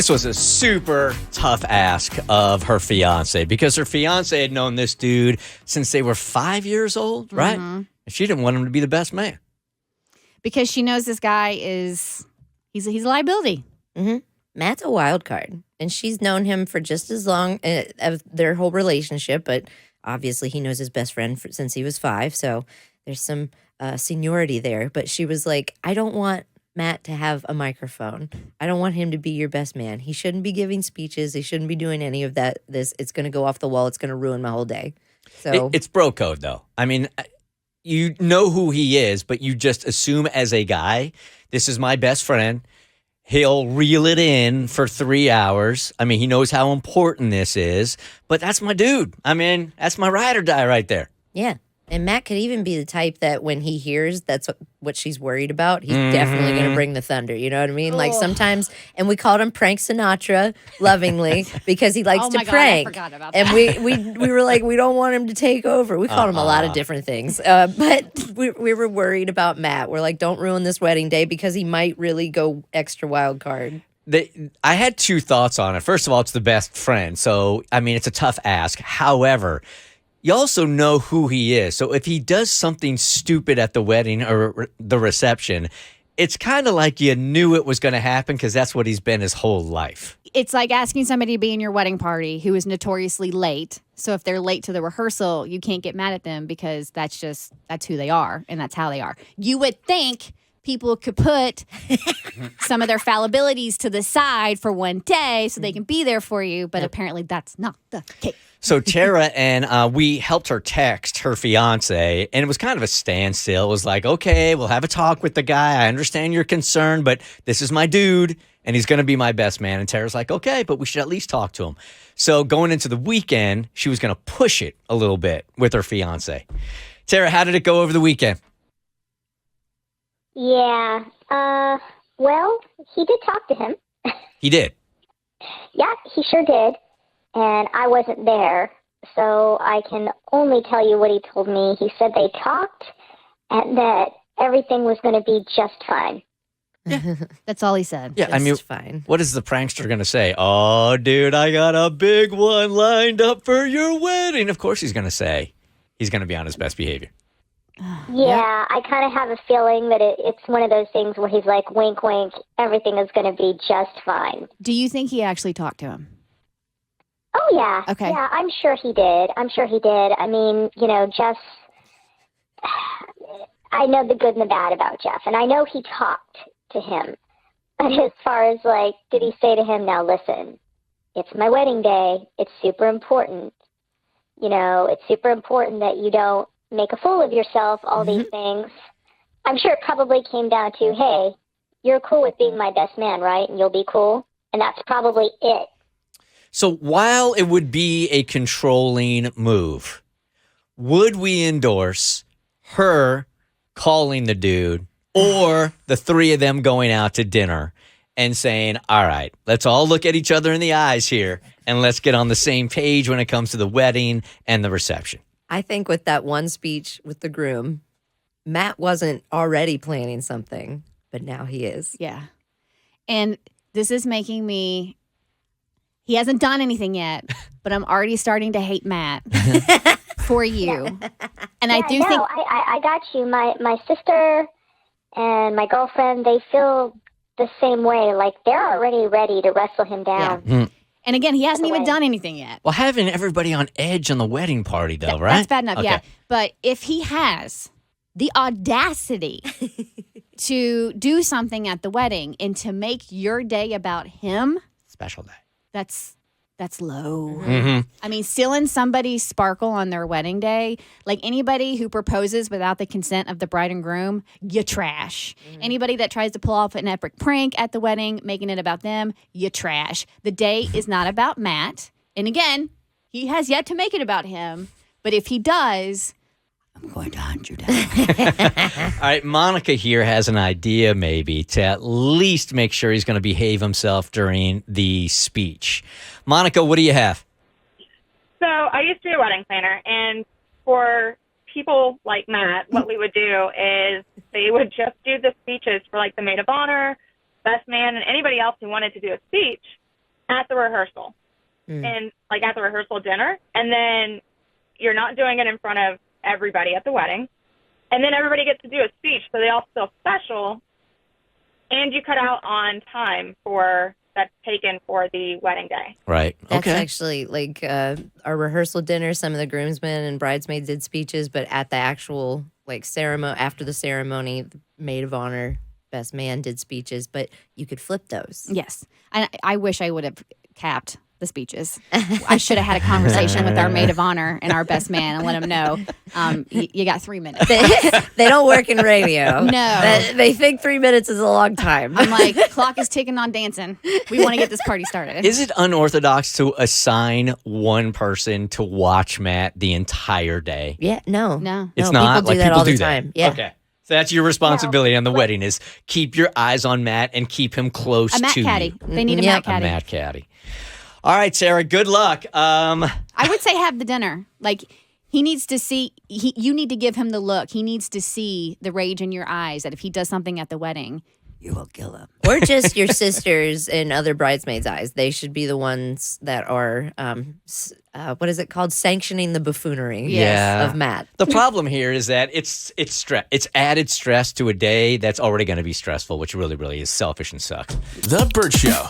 this was a super tough ask of her fiance because her fiance had known this dude since they were 5 years old, right? And she didn't want him to be the best man. Because she knows this guy he's a liability. Matt's a wild card, and she's known him for just as long as their whole relationship, but obviously he knows his best friend since he was 5, so there's some seniority there. But she was like, I don't want Matt to have a microphone. I don't want him to be your best man. He shouldn't be giving speeches. He shouldn't be doing any of that. It's going to go off the wall. It's going to ruin my whole day. So It's bro code, though. I mean, you know who he is, but you just assume as a guy, this is my best friend. He'll reel it in for 3 hours. I mean, he knows how important this is, but that's my dude. I mean, that's my ride or die right there. yeah. And Matt could even be the type that when he hears that's what she's worried about, he's definitely going to bring the thunder. You know what I mean? Like sometimes, and we called him Prank Sinatra lovingly because he likes to prank. I forgot about and that. we were like, we don't want him to take over. We called him a lot of different things. But we were worried about Matt. We're like, don't ruin this wedding day because he might really go extra wild card. I had 2 thoughts on it. First of all, it's the best friend. So, I mean, it's a tough ask. However, you also know who he is. So if he does something stupid at the wedding or the reception, it's kind of like you knew it was going to happen because that's what he's been his whole life. It's like asking somebody to be in your wedding party who is notoriously late. So if they're late to the rehearsal, you can't get mad at them because that's who they are and that's how they are. You would think people could put some of their fallibilities to the side for one day so they can be there for you, but apparently that's not the case. So Tara and we helped her text her fiance, and it was kind of a standstill. It was like, okay, we'll have a talk with the guy. I understand your concern, but this is my dude, and he's going to be my best man. And Tara's like, okay, but we should at least talk to him. So going into the weekend, she was going to push it a little bit with her fiance. Tara, how did it go over the weekend? Yeah. Well, he did talk to him. He did. Yeah, he sure did. And I wasn't there, so I can only tell you what he told me. He said they talked and that everything was going to be just fine. Yeah. That's all he said. Yeah, I mean, fine. What is the prankster going to say? Oh, dude, I got a big one lined up for your wedding. Of course he's going to say he's going to be on his best behavior. Yeah, I kind of have a feeling that it's one of those things where he's like, wink, wink, everything is going to be just fine. Do you think he actually talked to him? Oh, yeah. Okay. Yeah, I'm sure he did. I mean, Jeff, I know the good and the bad about Jeff, and I know he talked to him. But as far as, did he say to him, now listen, it's my wedding day. It's super important. It's super important that you don't make a fool of yourself, all these things. I'm sure it probably came down to, hey, you're cool with being my best man, right? And you'll be cool. And that's probably it. So while it would be a controlling move, would we endorse her calling the dude or the 3 of them going out to dinner and saying, all right, let's all look at each other in the eyes here and let's get on the same page when it comes to the wedding and the reception? I think with that one speech with the groom, Matt wasn't already planning something, but now he is. Yeah. And this is making me... He hasn't done anything yet, but I'm already starting to hate Matt for you. And I do think... I got you. My sister and my girlfriend, they feel the same way. Like, they're already ready to wrestle him down. Yeah. And again, he hasn't even done anything yet. Well, having everybody on edge on the wedding party, though, right? That's bad enough, okay. yeah. But if he has the audacity to do something at the wedding and to make your day about him... Special day. That's low. Mm-hmm. I mean, stealing somebody's sparkle on their wedding day, like anybody who proposes without the consent of the bride and groom, you trash. Anybody that tries to pull off an epic prank at the wedding, making it about them, you trash. The day is not about Matt. And again, he has yet to make it about him. But if he does, I'm going to hunt you down. All right, Monica here has an idea maybe to at least make sure he's going to behave himself during the speech. Monica, what do you have? So I used to be a wedding planner, and for people like Matt, what we would do is they would just do the speeches for like the maid of honor, best man, and anybody else who wanted to do a speech. at the rehearsal and like at the rehearsal dinner. And then you're not doing it in front of everybody at the wedding. And then everybody gets to do a speech, so they all feel special. And you cut out on time that's taken for the wedding day. Right. That's Okay. actually like our rehearsal dinner. Some of the groomsmen and bridesmaids did speeches, but at the actual like ceremony, after the ceremony, the maid of honor, best man did speeches, but you could flip those. Yes. I wish I would have capped the speeches. I should have had a conversation with our maid of honor and our best man and let him know you got 3 minutes. They don't work in radio. No. They think 3 minutes is a long time. I'm like, clock is ticking on dancing. We want to get this party started. Is it unorthodox to assign one person to watch Matt the entire day? Yeah, no. No. It's No, not people do like that people all the do time. that. Yeah. Okay. So that's your responsibility on the wedding is keep your eyes on Matt and keep him close A Matt to caddy. you. They need a Yep. Matt caddy. A Matt caddy. All right, Sarah, good luck. I would say have the dinner. Like he needs to see. You need to give him the look. He needs to see the rage in your eyes that if he does something at the wedding, you will kill him. Or just your sisters and other bridesmaids' eyes. They should be the ones that are, what is it called? Sanctioning the buffoonery Yeah. of Matt. The problem here is that it's added stress to a day that's already going to be stressful, which really, really is selfish and sucks. The Bert Show.